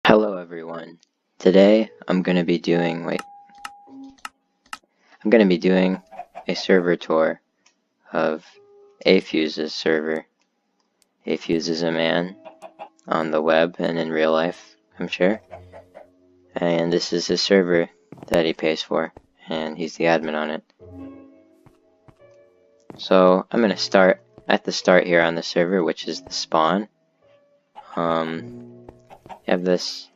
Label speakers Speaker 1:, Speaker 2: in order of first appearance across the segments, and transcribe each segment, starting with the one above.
Speaker 1: Hello everyone. Today I'm going to be doing a server tour of aefuze's server. Aefuze is a man on the web and in real life, I'm sure. And this is his server that he pays for, and he's the admin on it. So I'm going to start at the start here on the server, which is the spawn. You have this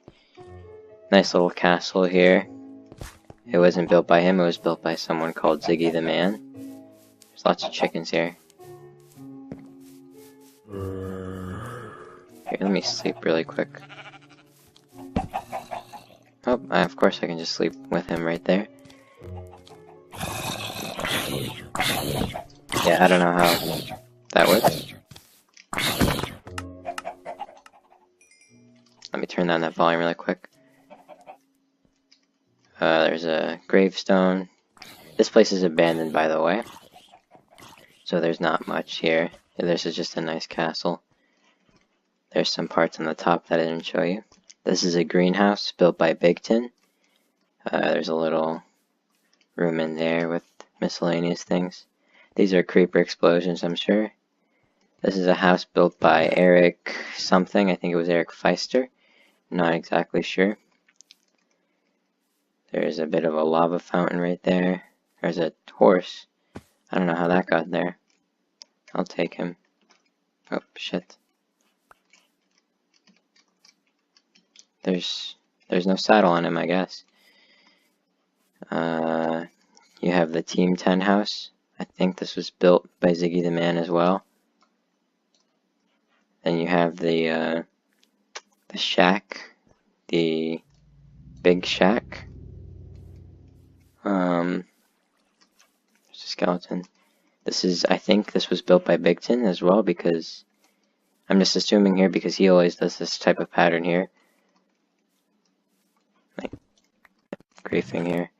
Speaker 1: nice little castle here. It wasn't built by him, it was built by someone called Ziggy the Man. There's lots of chickens here. Here, let me sleep really quick. Oh, of course I can just sleep with him right there. Yeah, I don't know how that works. Let me turn down that volume really quick. There's a gravestone. This place is abandoned, by the way. So there's not much here. This is just a nice castle. There's some parts on the top that I didn't show you. This is a greenhouse built by Bigton. There's a little room in there with miscellaneous things. These are creeper explosions, I'm sure. This is a house built by Eric something. I think it was Eric Feister. Not exactly sure. There's a bit of a lava fountain right there. There's a horse. I don't know how that got there. I'll take him. Oh, shit. There's no saddle on him, I guess. You have the Team 10 house. I think this was built by Ziggy the Man as well. Then you have the shack. The big shack. There's a skeleton. I think this was built by Bigton as well, because I'm just assuming here because he always does this type of pattern here. Like griefing here.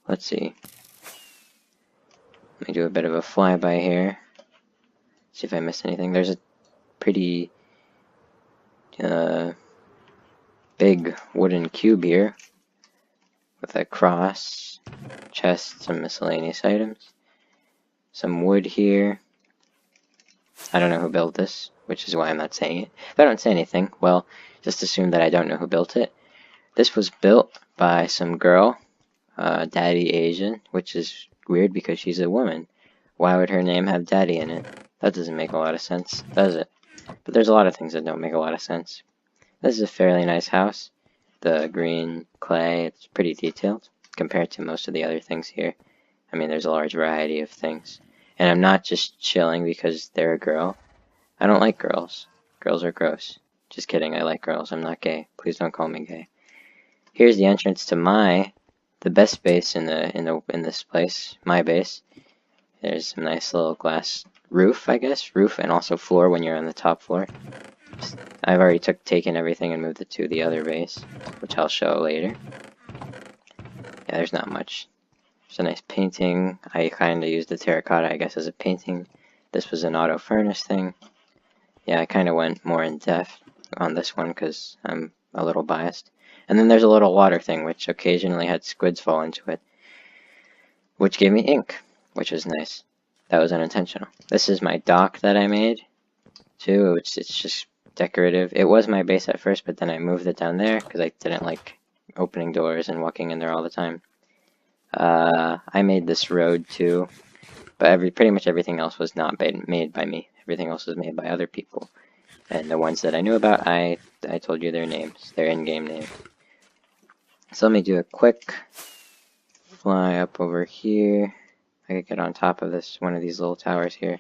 Speaker 1: Let's see. Let me do a bit of a flyby here. See if I missed anything. There's a pretty big wooden cube here with a cross, chest, some miscellaneous items, some wood here. I don't know who built this, which is why I'm not saying it. If I don't say anything, well, just assume that I don't know who built it. This was built by some girl, Daddy Asian, which is weird because she's a woman. Why would her name have Daddy in it? That doesn't make a lot of sense, does it? But there's a lot of things that don't make a lot of sense. This is a fairly nice house. The green clay, it's pretty detailed compared to most of the other things here. I mean, there's a large variety of things. And I'm not just chilling because they're a girl. I don't like girls. Girls are gross. Just kidding, I like girls. I'm not gay. Please don't call me gay. Here's the entrance to the best base in this place, my base. There's some nice little glass roof, I guess. Roof and also floor when you're on the top floor. I've already taken everything and moved it to the other base, which I'll show later. Yeah, there's not much. There's a nice painting. I kind of used the terracotta, I guess, as a painting. This was an auto furnace thing. Yeah, I kind of went more in depth on this one because I'm a little biased. And then there's a little water thing, which occasionally had squids fall into it, which gave me ink, which was nice. That was unintentional. This is my dock that I made, too. It's just decorative. It was my base at first, but then I moved it down there because I didn't like opening doors and walking in there all the time. I made this road too, but pretty much everything else was not made by me. Everything else was made by other people, and the ones that I knew about, I told you their names, their in-game names. So let me do a quick fly up over here. I could get on top of one of these little towers here,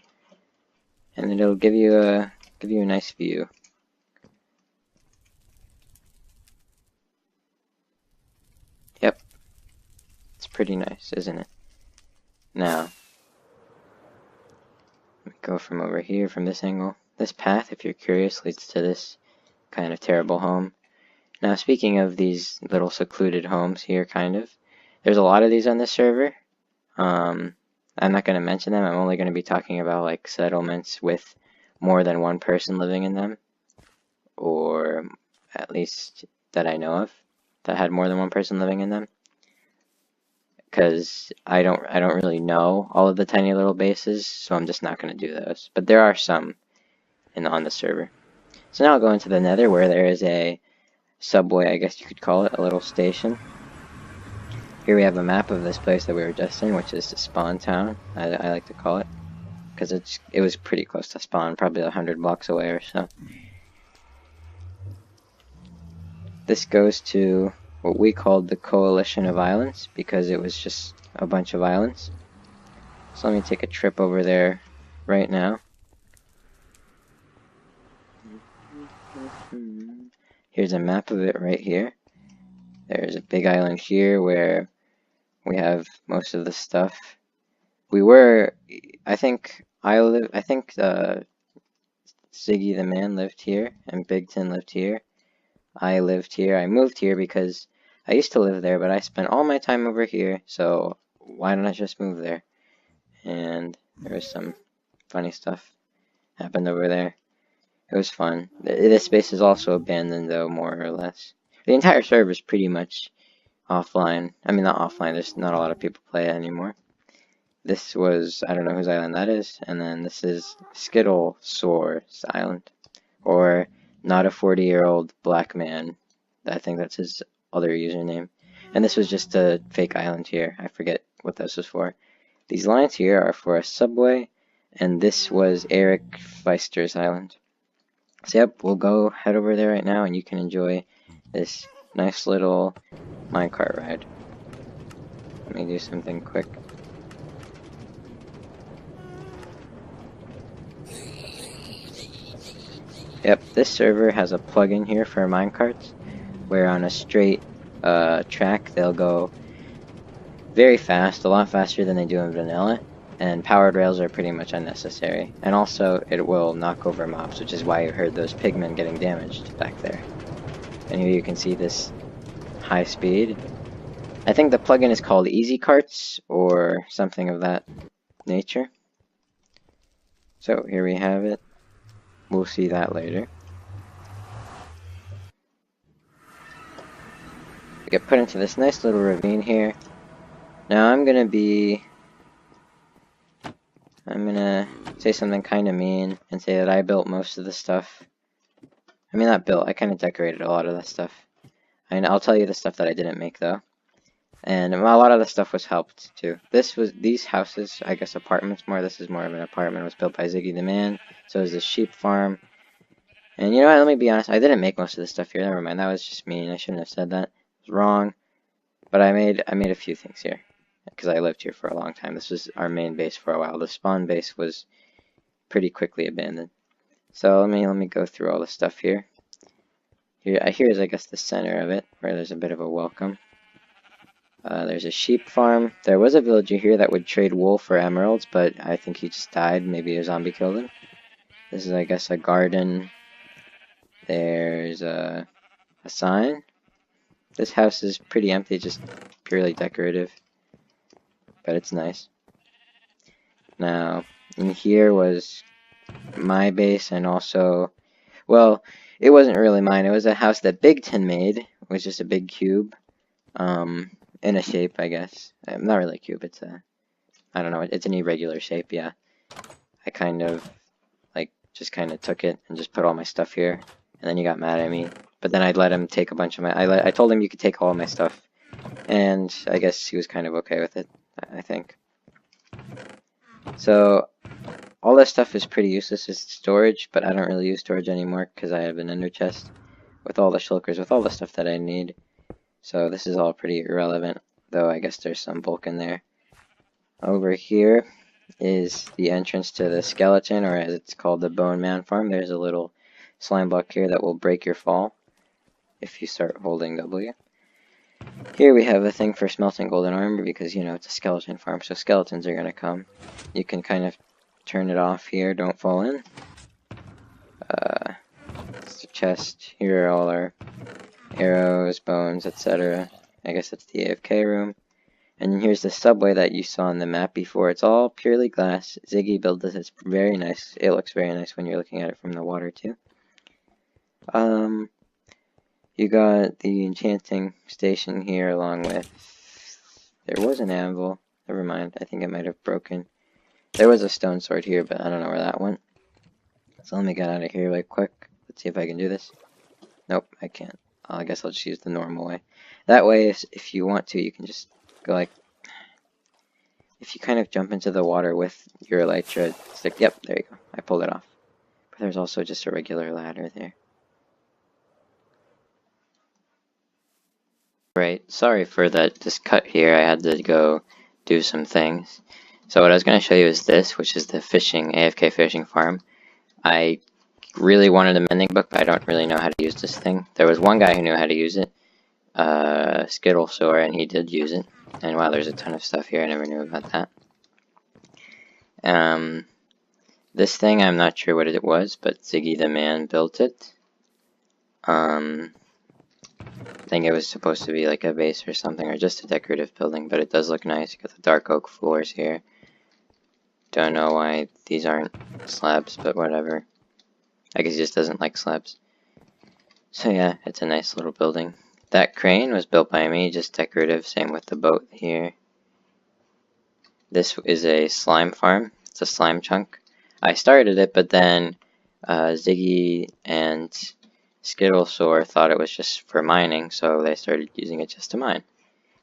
Speaker 1: and it'll give you a nice view. Yep, it's pretty nice, isn't it? Now, let me go from over here, from this angle. This path, if you're curious, leads to this kind of terrible home. Now, speaking of these little secluded homes here, there's a lot of these on this server. I'm not going to mention them. I'm only going to be talking about like settlements with more than one person living in them, or at least that I know of, that had more than one person living in them. Because I don't really know all of the tiny little bases, so I'm just not going to do those. But there are some on the server. So now I'll go into the Nether, where there is a subway, I guess you could call it, a little station. Here we have a map of this place that we were just in, which is the spawn town, I like to call it, because it was pretty close to spawn, probably 100 blocks away or so. This goes to what we called the Coalition of Islands, because it was just a bunch of islands. So let me take a trip over there right now. Here's a map of it right here. There's a big island here where we have most of the stuff. I think Ziggy the Man lived here, and Big Tin lived here. I lived here. I moved here because I used to live there, but I spent all my time over here, so why don't I just move there? And there was some funny stuff happened over there. It was fun. This space is also abandoned, though, more or less. The entire server is pretty much offline. I mean, not offline, there's not a lot of people play it anymore. This was, I don't know whose island that is, and then this is Skittlesaur's island, or Not a 40-year-old Black Man. I think that's his other username. And this was just a fake island here. I forget what this was for. These lines here are for a subway, and this was Eric Feister's island. So yep, we'll head over there right now, and you can enjoy this nice little minecart ride. Let me do something quick. Yep, this server has a plugin here for minecarts, where on a straight track they'll go very fast, a lot faster than they do in vanilla, and powered rails are pretty much unnecessary. And also, it will knock over mobs, which is why you heard those pigmen getting damaged back there. And here you can see this high speed. I think the plugin is called Easy Carts, or something of that nature. So here we have it. We'll see that later. We get put into this nice little ravine here. Now I'm gonna say something kind of mean and say that I built most of the stuff. I mean, not built, I kind of decorated a lot of the stuff. And I'll tell you the stuff that I didn't make though. And a lot of the stuff was helped too. These houses, I guess apartments more, this is more of an apartment, was built by Ziggy the Man. So is this sheep farm. And you know what, let me be honest, I didn't make most of this stuff here, never mind, that was just mean, I shouldn't have said that. It was wrong. But I made a few things here, because I lived here for a long time. This was our main base for a while. The spawn base was pretty quickly abandoned. So let me go through all the stuff here. Here's I guess the center of it, where there's a bit of a welcome. There's a sheep farm. There was a villager here that would trade wool for emeralds, but I think he just died. Maybe a zombie killed him. This is, I guess, a garden. There's a sign. This house is pretty empty, just purely decorative, but it's nice. Now, in here was my base, and also, well, it wasn't really mine. It was a house that Big Tin made. It was just a big cube. In a shape, I guess. Not really a cube, it's I don't know, it's an irregular shape, yeah. I kind of, just kind of took it and just put all my stuff here, and then he got mad at me. But then I'd let him take a bunch of I told him you could take all my stuff, and I guess he was kind of okay with it, I think. So, all this stuff is pretty useless as storage, but I don't really use storage anymore, because I have an ender chest with all the shulkers, with all the stuff that I need. So this is all pretty irrelevant, though I guess there's some bulk in there. Over here is the entrance to the skeleton, or as it's called, the Bone Man farm. There's a little slime block here that will break your fall if you start holding W. Here we have a thing for smelting golden armor, because, you know, it's a skeleton farm, so skeletons are going to come. You can kind of turn it off here, don't fall in. It's a chest. Here are all our arrows, bones, etc. I guess that's the AFK room. And here's the subway that you saw on the map before. It's all purely glass. Ziggy built this. It's very nice. It looks very nice when you're looking at it from the water too. You got the enchanting station here along with... There was an anvil. Never mind. I think it might have broken. There was a stone sword here, but I don't know where that went. So let me get out of here right quick. Let's see if I can do this. Nope, I can't. I guess I'll just use the normal way. That way, if you want to, you can just go like... If you kind of jump into the water with your elytra stick... Yep, there you go. I pulled it off. But there's also just a regular ladder there. Right, sorry for this cut here. I had to go do some things. So what I was going to show you is this, which is the AFK fishing farm. I really wanted a mending book, but I don't really know how to use this thing. There was one guy who knew how to use it, Skittlesaur, and he did use it. And wow, there's a ton of stuff here. I never knew about that. This thing, I'm not sure what it was, but Ziggy the man built it. I think it was supposed to be like a base or something, or just a decorative building, but it does look nice. You got the dark oak floors here. Don't know why these aren't slabs, but whatever. I guess he just doesn't like slabs. So yeah, it's a nice little building. That crane was built by me, just decorative, same with the boat here. This is a slime farm. It's a slime chunk. I started it, but then Ziggy and Skittlesaur thought it was just for mining, so they started using it just to mine.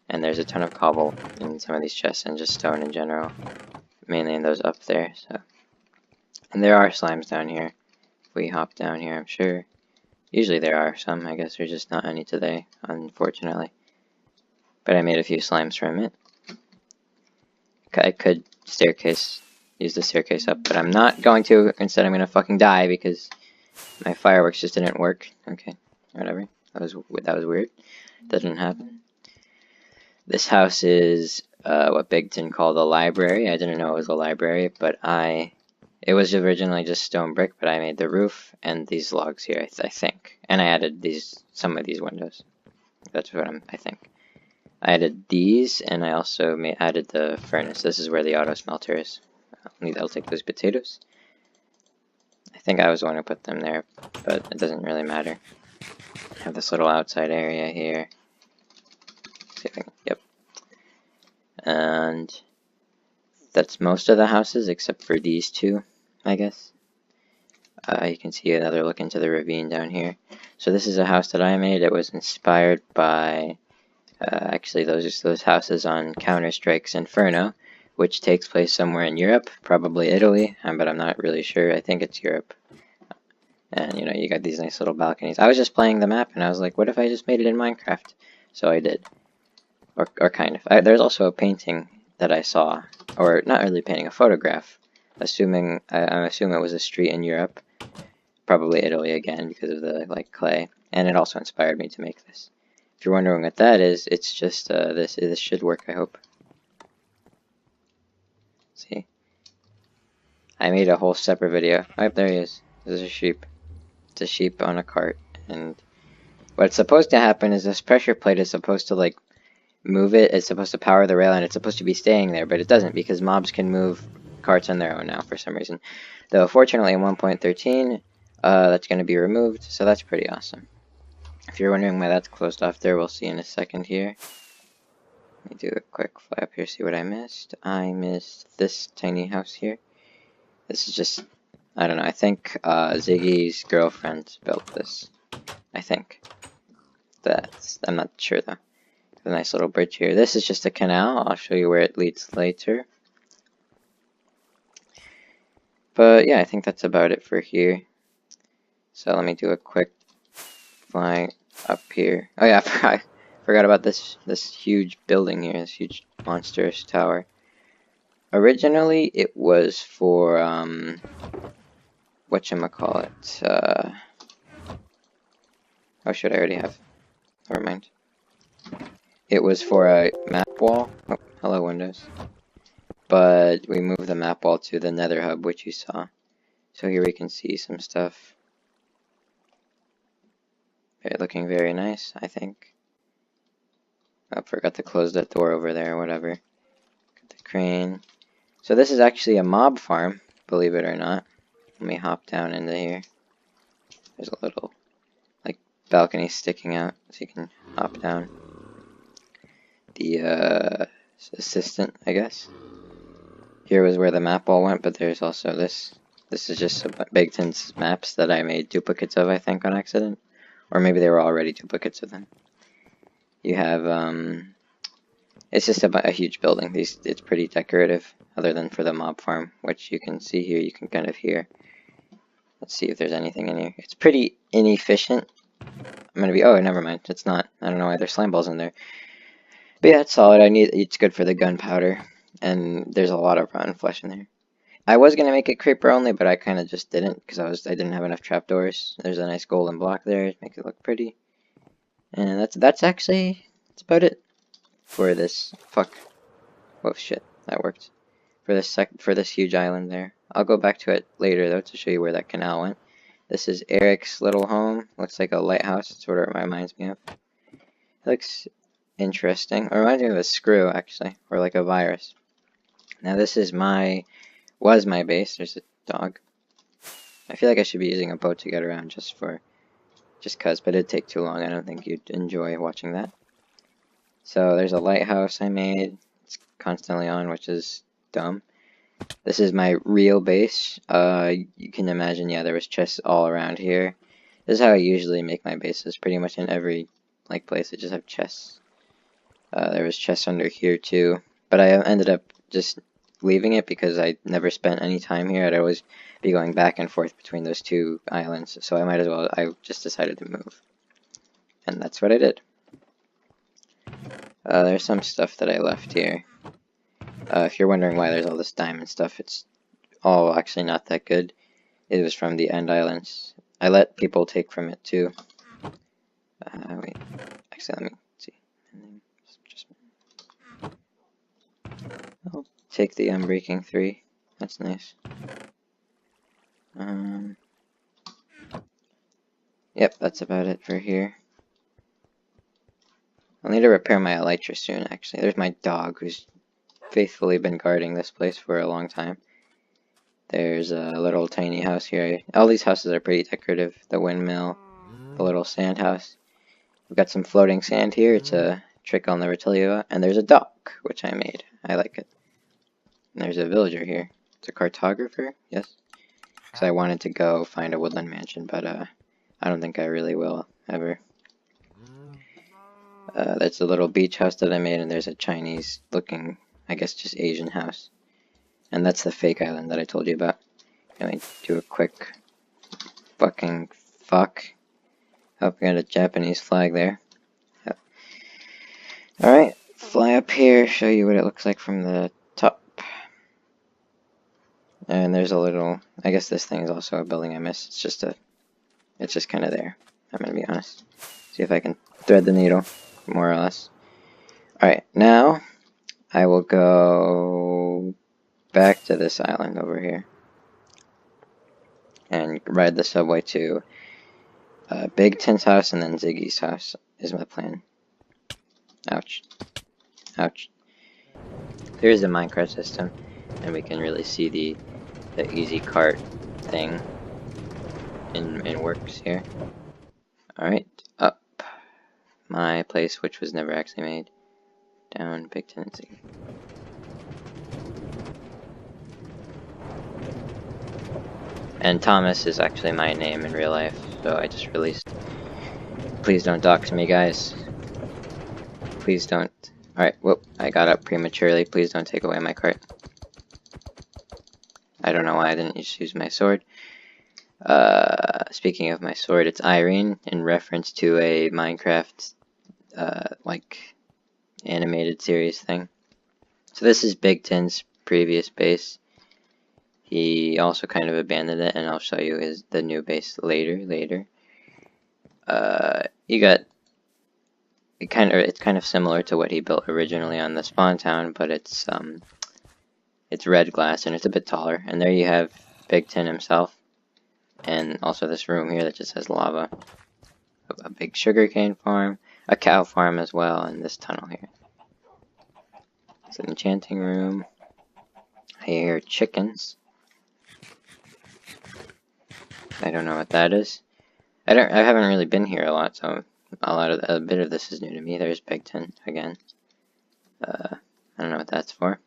Speaker 1: And there's a ton of cobble in some of these chests, and just stone in general. Mainly in those up there, so. And there are slimes down here. If we hop down here, I'm sure. Usually there are some, I guess there's just not any today, unfortunately. But I made a few slimes from it. I could use the staircase up, but I'm not going to. Instead, I'm going to fucking die because my fireworks just didn't work. Okay, whatever. That was weird. That didn't happen. This house is what Bigton called a library. I didn't know it was a library, but it was originally just stone brick, but I made the roof and these logs here, I think. And I added some of these windows. That's what I think. I added these, and I also added the furnace. This is where the auto smelter is. I'll take those potatoes. I think I was the one who put them there, but it doesn't really matter. I have this little outside area here. See if I can, yep. And that's most of the houses, except for these two, I guess. You can see another look into the ravine down here. So this is a house that I made. It was inspired by... actually, those houses on Counter-Strike's Inferno, which takes place somewhere in Europe, probably Italy, but I'm not really sure. I think it's Europe. And, you know, you got these nice little balconies. I was just playing the map, and I was like, what if I just made it in Minecraft? So I did. Or kind of. There's also a painting that I saw, or not really a painting, a photograph, I'm assuming it was a street in Europe, probably Italy again, because of the, like, clay. And it also inspired me to make this. If you're wondering what that is, it's just, this should work, I hope. See? I made a whole separate video. Oh, there he is. There's a sheep. It's a sheep on a cart. And what's supposed to happen is this pressure plate is supposed to, like, move it. It's supposed to power the rail, and it's supposed to be staying there, but it doesn't, because mobs can move carts on their own now, for some reason. Though, fortunately, in 1.13, that's going to be removed, so that's pretty awesome. If you're wondering why that's closed off there, we'll see in a second here. Let me do a quick fly up here, see what I missed. I missed this tiny house here. This is just, I don't know, I think Ziggy's girlfriend built this. I think. I'm not sure though. A nice little bridge here. This is just a canal. I'll show you where it leads later. But yeah, I think that's about it for here. So let me do a quick fly up here. Oh yeah, I forgot about this huge building here, this huge monstrous tower. Originally, it was for whatchamacallit. Oh shit, I already have. Never mind. It was for a map wall. Oh, hello Windows. But we moved the map wall to the nether hub, which you saw. So here we can see some stuff. Looking very nice, I think. I forgot to close that door over there, whatever. Got the crane. So this is actually a mob farm, believe it or not. Let me hop down into here. There's a little, like, balcony sticking out, so you can hop down. The, assistant, I guess. Here was where the map all went, but there's also this. This is just Big Tin's maps that I made duplicates of, I think, on accident. Or maybe they were already duplicates of them. You have, it's just a huge building. It's pretty decorative, other than for the mob farm, which you can see here, you can kind of hear. Let's see if there's anything in here. It's pretty inefficient. I'm gonna be, oh, never mind, it's not. I don't know why there's slime balls in there. But yeah, it's solid. It's good for the gunpowder, and there's a lot of rotten flesh in there. I was gonna make it creeper only, but I kind of just didn't, because I didn't have enough trapdoors. There's a nice golden block there, make it look pretty. And that's about it for this. Fuck. Oh shit, that worked. For this huge island there. I'll go back to it later though to show you where that canal went. This is Eric's little home. Looks like a lighthouse. That's what it reminds me of. It looks interesting. It reminds me of a screw actually, or like a virus. Now this is was my base. There's a dog. I feel like I should be using a boat to get around just cause, but it'd take too long. I don't think you'd enjoy watching that. So there's a lighthouse I made. It's constantly on, which is dumb. This is my real base. You can imagine, yeah, there was chests all around here. This is how I usually make my bases. Pretty much in every place I just have chests. There was chests under here too, but I ended up just leaving it because I never spent any time here. I'd always be going back and forth between those two islands, so I just decided to move. And that's what I did. There's some stuff that I left here. If you're wondering why there's all this diamond stuff, it's all actually not that good. It was from the End Islands. I let people take from it too. Wait. Actually, let me see. I'll take the Unbreaking 3. That's nice. Yep, that's about it for here. I'll need to repair my elytra soon, actually. There's my dog, who's faithfully been guarding this place for a long time. There's a little tiny house here. All these houses are pretty decorative. The windmill, the little sand house. We've got some floating sand here. It's a trick I'll never tell you about. And there's a dock, which I made. I like it. And there's a villager here. It's a cartographer, yes. Because I wanted to go find a woodland mansion, but I don't think I really will, ever. That's a little beach house that I made, and there's a Chinese looking, I guess just Asian house. And that's the fake island that I told you about. Let me do a quick fucking fuck. Hope we got a Japanese flag there. Yep. Alright, fly up here, show you what it looks like from the top. And there's a little, I guess this thing is also a building I missed. It's just kind of there. I'm gonna be honest. See if I can thread the needle, more or less. Alright, now I will go back to this island over here and ride the subway to Big Tin's house and then Ziggy's house is my plan. Ouch. Ouch. Here's the minecart system, and we can really see the easy cart thing in works here. Alright, up. My place, which was never actually made. Down, Big Tin and Ziggy. And Thomas is actually my name in real life, so I just released. Please don't dox me, guys. Please don't. Alright, whoop, I got up prematurely. Please don't take away my cart. I don't know why I didn't just use my sword. Speaking of my sword, it's Irene, in reference to a Minecraft, like, animated series thing. So this is Big Tin's previous base. He also kind of abandoned it, and I'll show you the new base later. You got it's kind of similar to what he built originally on the spawn town, but it's red glass and it's a bit taller. And there you have Big Tin himself, and also this room here that just has lava. A big sugarcane farm. a cow farm as well in this tunnel here. It's an enchanting room. I hear chickens. I don't know what that is. I haven't really been here a lot, so a bit of this is new to me. There's Big Ten again. I don't know what that's for.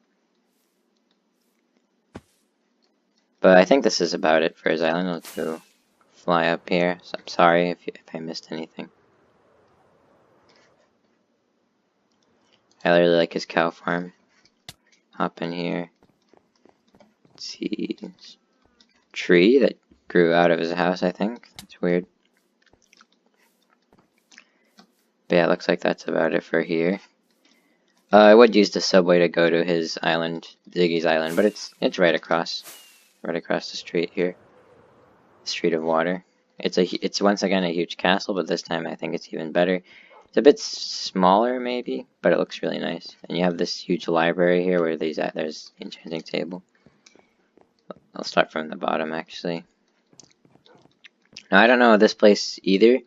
Speaker 1: But I think this is about it for his island. Let's go fly up here. So I'm sorry if I missed anything. I really like his cow farm. Hop in here. Let's see. Tree that grew out of his house, I think. That's weird. But yeah, it looks like that's about it for here. I would use the subway to go to his island, Ziggy's island, but it's right across the street here. Street of Water. It's once again a huge castle, but this time I think it's even better. It's a bit smaller maybe, but it looks really nice. And you have this huge library here where there's the enchanting table. I'll start from the bottom actually. Now I don't know this place either,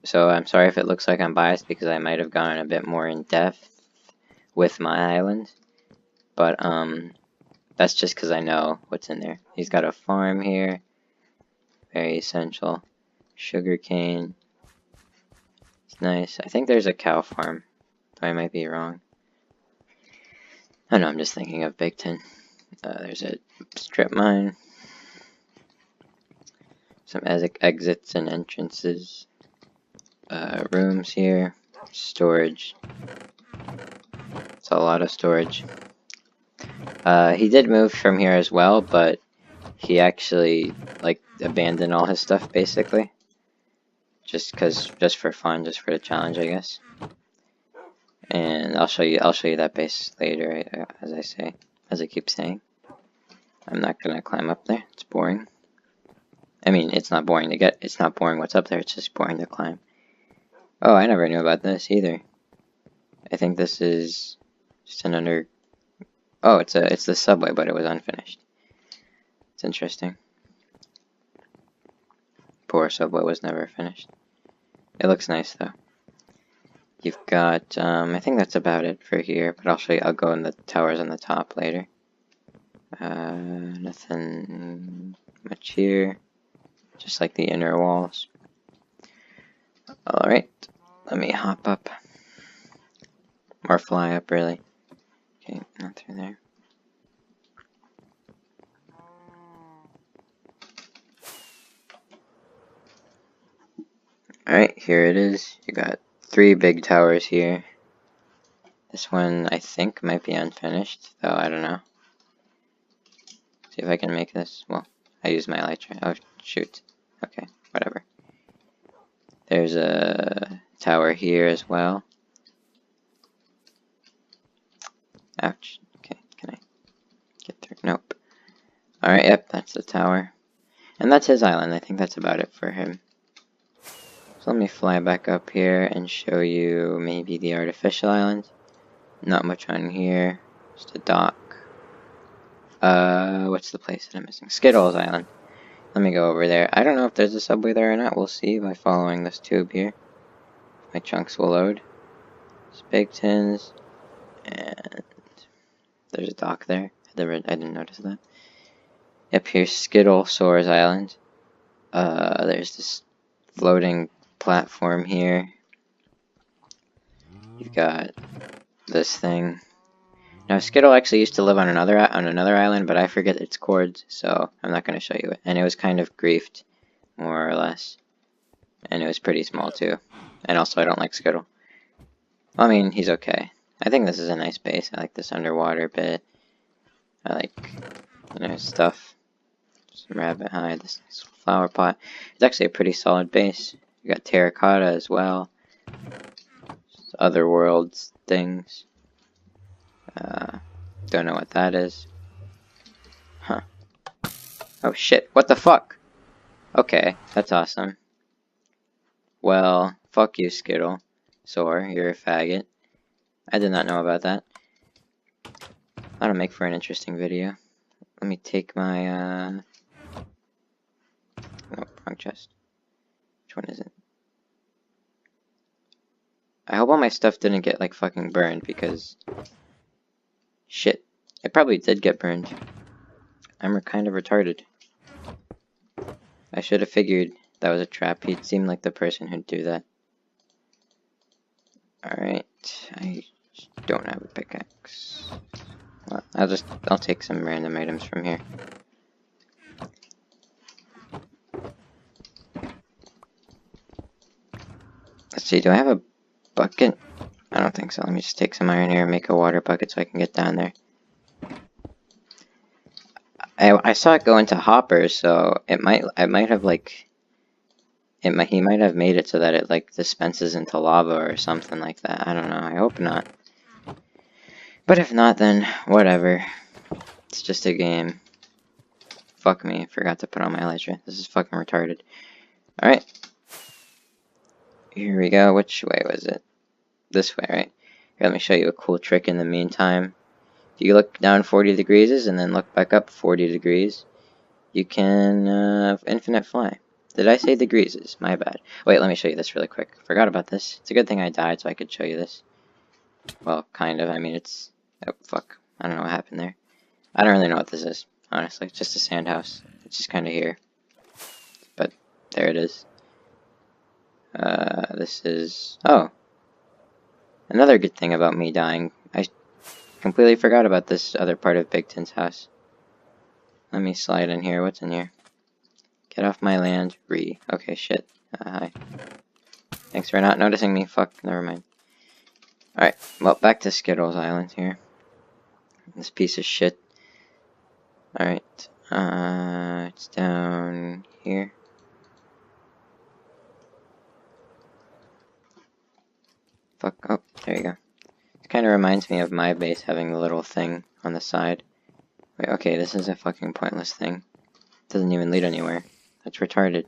Speaker 1: so I'm sorry if it looks like I'm biased because I might have gone a bit more in depth with my island, but that's just because I know what's in there. He's got a farm here, very essential. Sugar cane. It's nice. I think there's a cow farm, though I might be wrong. I know, I'm just thinking of Big Ten. There's a strip mine. Some exits and entrances. Rooms here. Storage. It's a lot of storage. He did move from here as well, but he actually abandoned all his stuff basically. Just for fun, just for the challenge, I guess. And I'll show you that base later, as I keep saying. I'm not gonna climb up there. It's boring. I mean, it's not boring to get. It's not boring what's up there. It's just boring to climb. Oh, I never knew about this either. I think this is just an under. Oh, it's the subway, but it was unfinished. It's interesting. Poor subway was never finished. It looks nice though. You've got I think that's about it for here, but I'll go in the towers on the top later. Nothing much here. Just like the inner walls. Alright, let me hop up. Or fly up, really. Okay, not through there. Alright, here it is. You got 3 big towers here. This one, I think, might be unfinished, though I don't know. See if I can make this. Well, I use my elytra. Oh, shoot. Okay, whatever. There's a tower here as well. Ouch. Okay, can I get through? Nope. Alright, yep, that's the tower. And that's his island. I think that's about it for him. So let me fly back up here and show you maybe the artificial island. Not much on here. Just a dock. What's the place that I'm missing? Skittles Island. Let me go over there. I don't know if there's a subway there or not. We'll see by following this tube here. My chunks will load. There's Big Tins. And there's a dock there. I didn't notice that. Yep, here's Skittlesaur's Island. There's this floating platform here. You've got this thing. Now, Skittle actually used to live on another island, but I forget its chords, so I'm not going to show you it. And it was kind of griefed, more or less. And it was pretty small, too. And also, I don't like Skittle. I mean, he's okay. I think this is a nice base. I like this underwater bit. I like, stuff. Some rabbit hide, this nice flower pot. It's actually a pretty solid base. You got terracotta as well. Other worlds things. Don't know what that is. Huh. Oh shit, what the fuck? Okay, that's awesome. Well, fuck you, Skittle. Sore, you're a faggot. I did not know about that. That'll make for an interesting video. Let me take my, nope, wrong chest. Which one is it? I hope all my stuff didn't get, like, fucking burned, because... Shit. It probably did get burned. I'm kind of retarded. I should have figured that was a trap. He seemed like the person who'd do that. Alright. I don't have a pickaxe. Well, I'll take some random items from here. Let's see, do I have a bucket? I don't think so. Let me just take some iron here and make a water bucket so I can get down there. I saw it go into hoppers, so I might have like he might have made it so that it like dispenses into lava or something like that. I don't know. I hope not. But if not, then whatever. It's just a game. Fuck me. I forgot to put on my elytra. This is fucking retarded. Alright. Here we go. Which way was it? This way, right? Here, let me show you a cool trick in the meantime. If you look down 40 degrees and then look back up 40 degrees, you can infinite fly. Did I say degrees? My bad. Wait, let me show you this really quick. Forgot about this. It's a good thing I died so I could show you this. Well, kind of. I mean, it's... Oh, fuck. I don't know what happened there. I don't really know what this is, honestly. It's just a sand house. It's just kind of here. But there it is. This is... Oh. Another good thing about me dying. I completely forgot about this other part of Big Tin's house. Let me slide in here. What's in here? Get off my land. Okay, shit. Hi. Thanks for not noticing me. Fuck, never mind. Alright, well, back to Skittles Island here. This piece of shit. Alright, it's down here. Fuck, oh, there you go. It kind of reminds me of my base having the little thing on the side. Wait, okay, this is a fucking pointless thing. It doesn't even lead anywhere. That's retarded.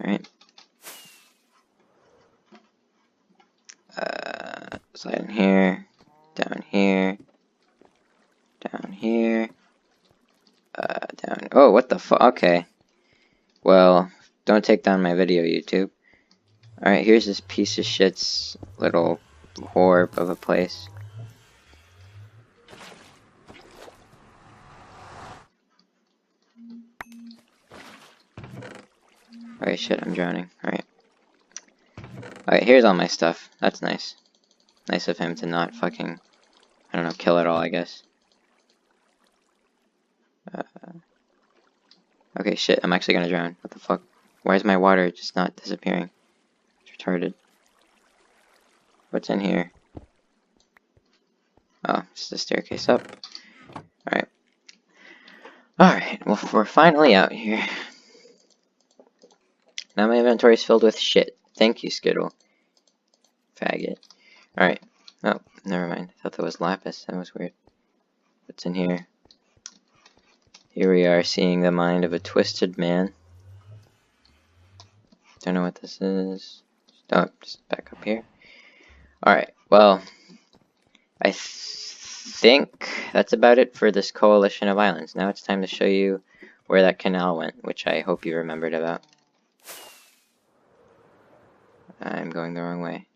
Speaker 1: Alright. Slide in here. Down here. Down here. Down. Oh, what the fuck? Okay. Well, don't take down my video, YouTube. Alright, here's this piece of shit's little orb of a place. Alright, shit, I'm drowning. Alright. Alright, here's all my stuff. That's nice. Nice of him to not fucking, I don't know, kill it all, I guess. Okay, shit, I'm actually gonna drown. What the fuck? Why is my water just not disappearing? It's retarded. What's in here? Oh, just a staircase up. Alright. Alright, well, we're finally out here. Now my inventory's filled with shit. Thank you, Skittle. Faggot. Alright. Oh, never mind. I thought that was lapis. That was weird. What's in here? Here we are, seeing the mind of a twisted man. Don't know what this is. Oh, just back up here. Alright, well, I think that's about it for this coalition of islands. Now it's time to show you where that canal went, which I hope you remembered about. I'm going the wrong way.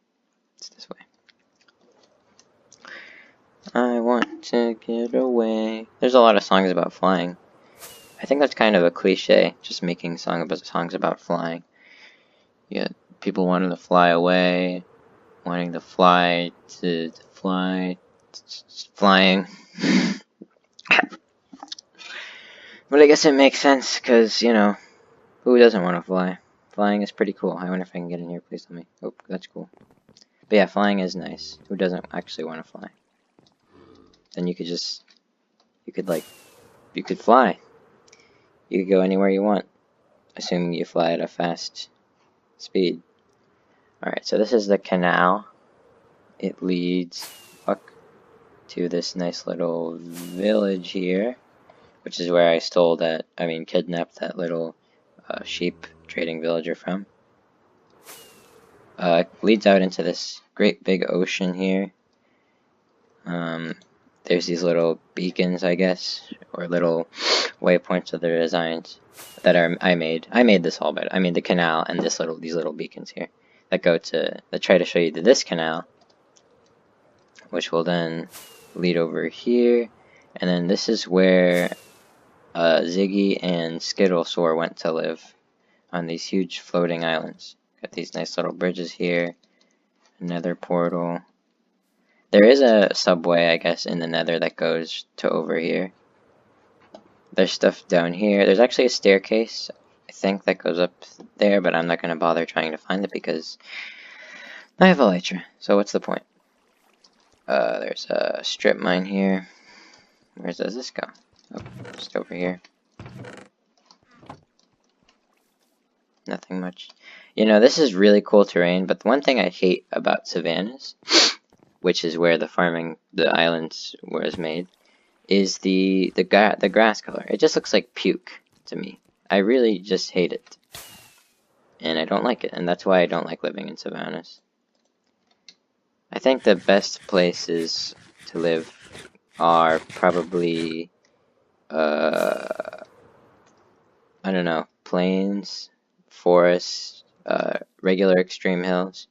Speaker 1: It's this way. I want to get away. There's a lot of songs about flying. I think that's kind of a cliche, just making songs about flying. Yeah, people wanting to fly away, wanting to fly to fly, flying. But I guess it makes sense, because, you know, who doesn't want to fly? Flying is pretty cool. I wonder if I can get in here, please let me. Oh, that's cool. But yeah, flying is nice. Who doesn't actually want to fly? Then you could fly. You could go anywhere you want, assuming you fly at a fast speed. Alright, so this is the canal. It leads to this nice little village here, which is where I kidnapped that little sheep trading villager from. It leads out into this great big ocean here. There's these little beacons, I guess, or little waypoints of the designs that I made. I made this all, but I made the canal and these little beacons here that try to show you to this canal, which will then lead over here, and then this is where Ziggy and Skittlesaur went to live on these huge floating islands. Got these nice little bridges here, another portal. There is a subway, I guess, in the Nether that goes to over here. There's stuff down here. There's actually a staircase, I think, that goes up there, but I'm not going to bother trying to find it because I have elytra, so what's the point? There's a strip mine here. Where does this go? Oh, just over here. Nothing much. You know, this is really cool terrain, but the one thing I hate about savannas, which is where the islands was made, is the grass color. It just looks like puke to me. I really just hate it. And I don't like it, and that's why I don't like living in savannas. I think the best places to live are probably, I don't know, plains, forests, regular extreme hills.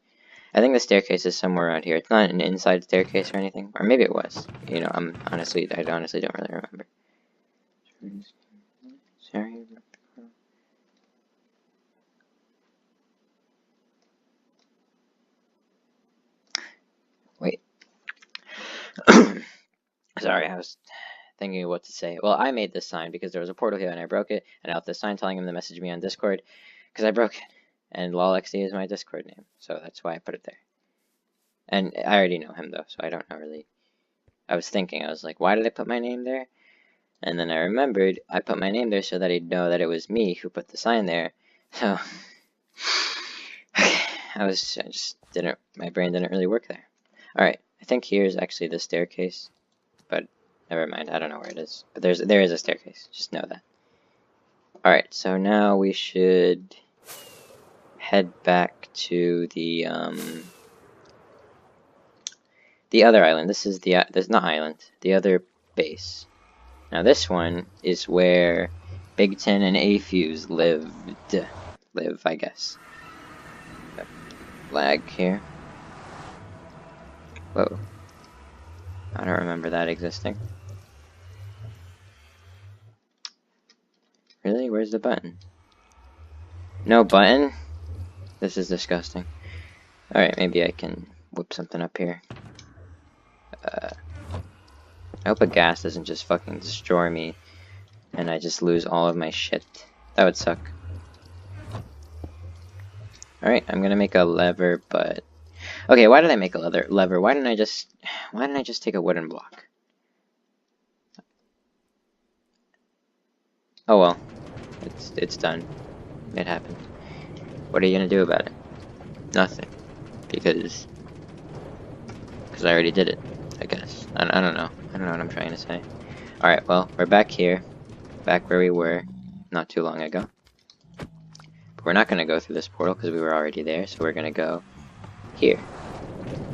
Speaker 1: I think the staircase is somewhere around here. It's not an inside staircase or anything, or maybe it was. You know, I honestly don't really remember. Sorry. Wait. Sorry, I was thinking of what to say. Well, I made this sign because there was a portal here and I broke it, and I left this sign telling him to message me on Discord because I broke it. And lolxd is my Discord name, so that's why I put it there. And I already know him though, so I don't know really. I was thinking, I was like, why did I put my name there? And then I remembered I put my name there so that he'd know that it was me who put the sign there. So my brain didn't really work there. Alright, I think here's actually the staircase, but never mind, I don't know where it is. But there is a staircase, just know that. Alright, so now we should head back to the other island. This is there's not island, the other base. Now this one is where Big Tin and aefuze live, I guess. Lag here. Whoa. I don't remember that existing. Really? Where's the button? No button? This is disgusting. Alright, maybe I can whip something up here. I hope a gas doesn't just fucking destroy me and I just lose all of my shit. That would suck. Alright, I'm gonna make a lever, but... Okay, why did I make a lever? Why didn't I just take a wooden block? Oh well. It's done. It happened. What are you gonna do about it? Nothing. Because I already did it, I guess. I don't know. I don't know what I'm trying to say. Alright, well, we're back here. Back where we were not too long ago. But we're not going to go through this portal because we were already there, so we're going to go here.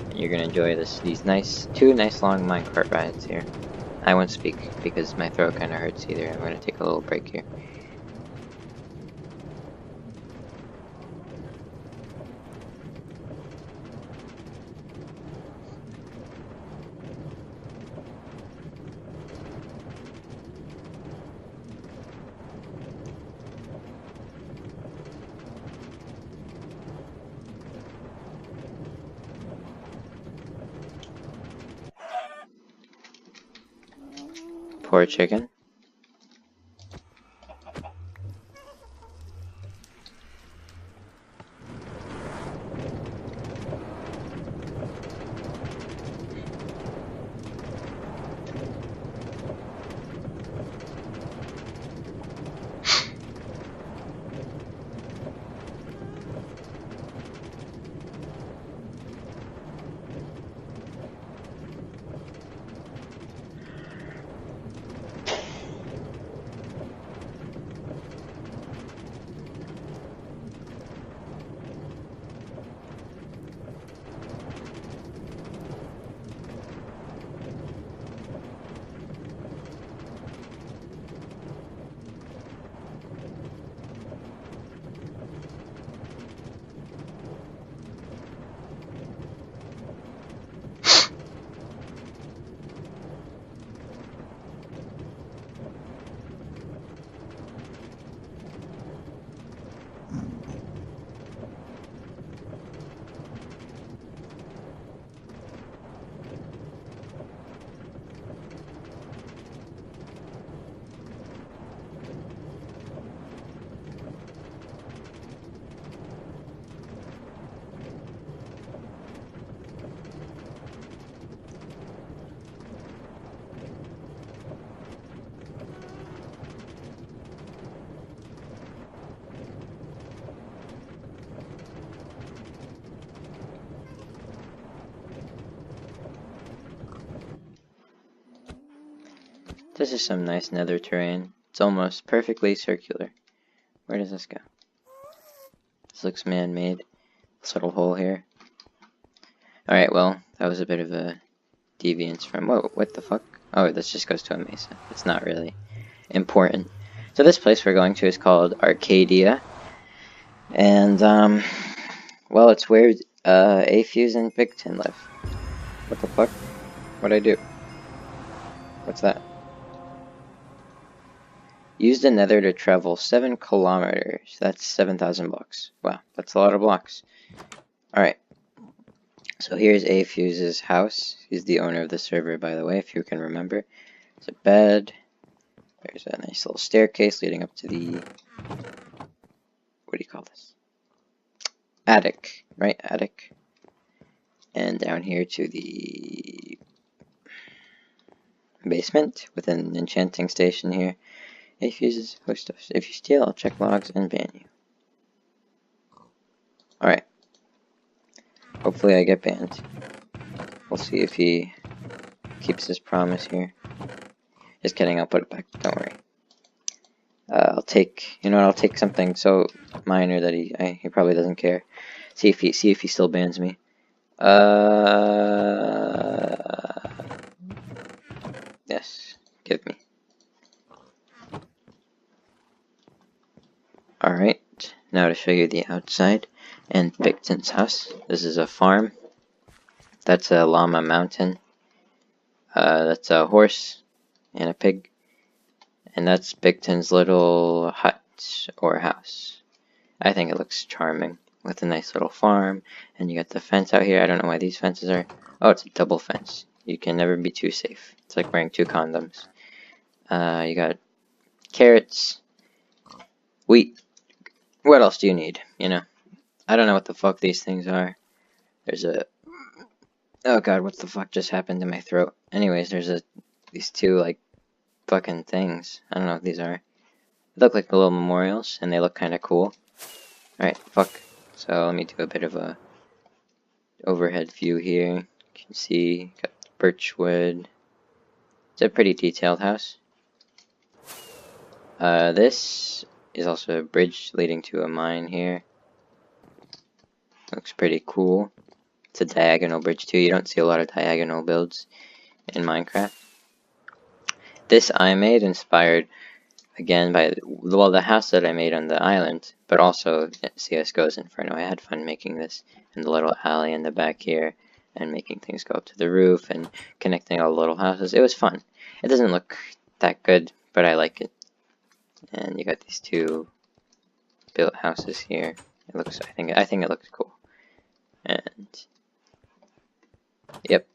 Speaker 1: And you're going to enjoy these two nice long minecart rides here. I won't speak because my throat kind of hurts either. I'm going to take a little break here. Poor chicken. This is some nice nether terrain. It's almost perfectly circular. Where does this go? This looks man-made. This little hole here. Alright, well, that was a bit of a deviance from... Whoa, what the fuck? Oh, this just goes to a mesa. It's not really important. So this place we're going to is called Arcadia. And, well, it's where aefuze and Bigton live. What the fuck? What'd I do? What's that? Use the nether to travel 7 kilometers. That's 7,000 blocks. Wow, that's a lot of blocks. Alright. So here's aefuze's house. He's the owner of the server, by the way, if you can remember. There's a bed. There's a nice little staircase leading up to the... What do you call this? Attic, right? Attic. And down here to the basement with an enchanting station here. aefuze's host us. If you steal, I'll check logs and ban you. Alright. Hopefully I get banned. We'll see if he keeps his promise here. Just kidding, I'll put it back, don't worry. I'll take, you know what, I'll take something so minor that he probably doesn't care. See if he still bans me. Yes, give me. Alright, now to show you the outside and Bigton's house. This is a farm. That's a llama mountain. That's a horse and a pig. And that's Bigton's little hut or house. I think it looks charming with a nice little farm. And you got the fence out here. I don't know why these fences are... Oh, it's a double fence. You can never be too safe. It's like wearing 2 condoms. You got carrots, wheat. What else do you need? You know, I don't know what the fuck these things are. There's a... Oh god, what the fuck just happened to my throat? Anyways, there's these 2, like, fucking things. I don't know what these are. They look like little memorials, and they look kind of cool. Alright, fuck. So let me do a bit of a overhead view here. You can see, got birch wood. It's a pretty detailed house. This is also a bridge leading to a mine here. Looks pretty cool. It's a diagonal bridge too. You don't see a lot of diagonal builds in Minecraft. This I made inspired again by, well, the house that I made on the island, but also CSGO's Inferno. I had fun making this in the little alley in the back here and making things go up to the roof and connecting all the little houses. It was fun. It doesn't look that good, but I like it. And you got these 2 built houses here. It looks, I think it looks cool. And yep,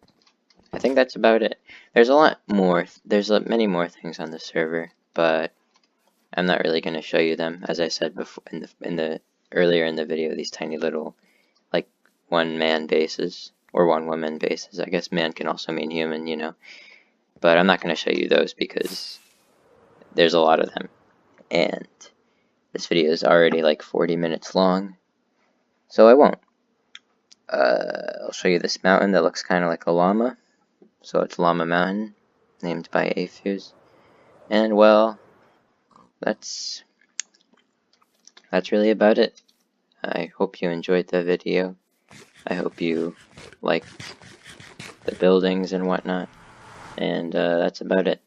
Speaker 1: I think that's about it. There's a lot more. There's many more things on the server, but I'm not really going to show you them. As I said before earlier in the video, these tiny little, like, 1-man bases or 1-woman bases. I guess man can also mean human, you know. But I'm not going to show you those because there's a lot of them. And this video is already like 40 minutes long, so I won't. I'll show you this mountain that looks kind of like a llama. So it's Llama Mountain, named by aefuze. And well, that's really about it. I hope you enjoyed the video. I hope you liked the buildings and whatnot. And that's about it.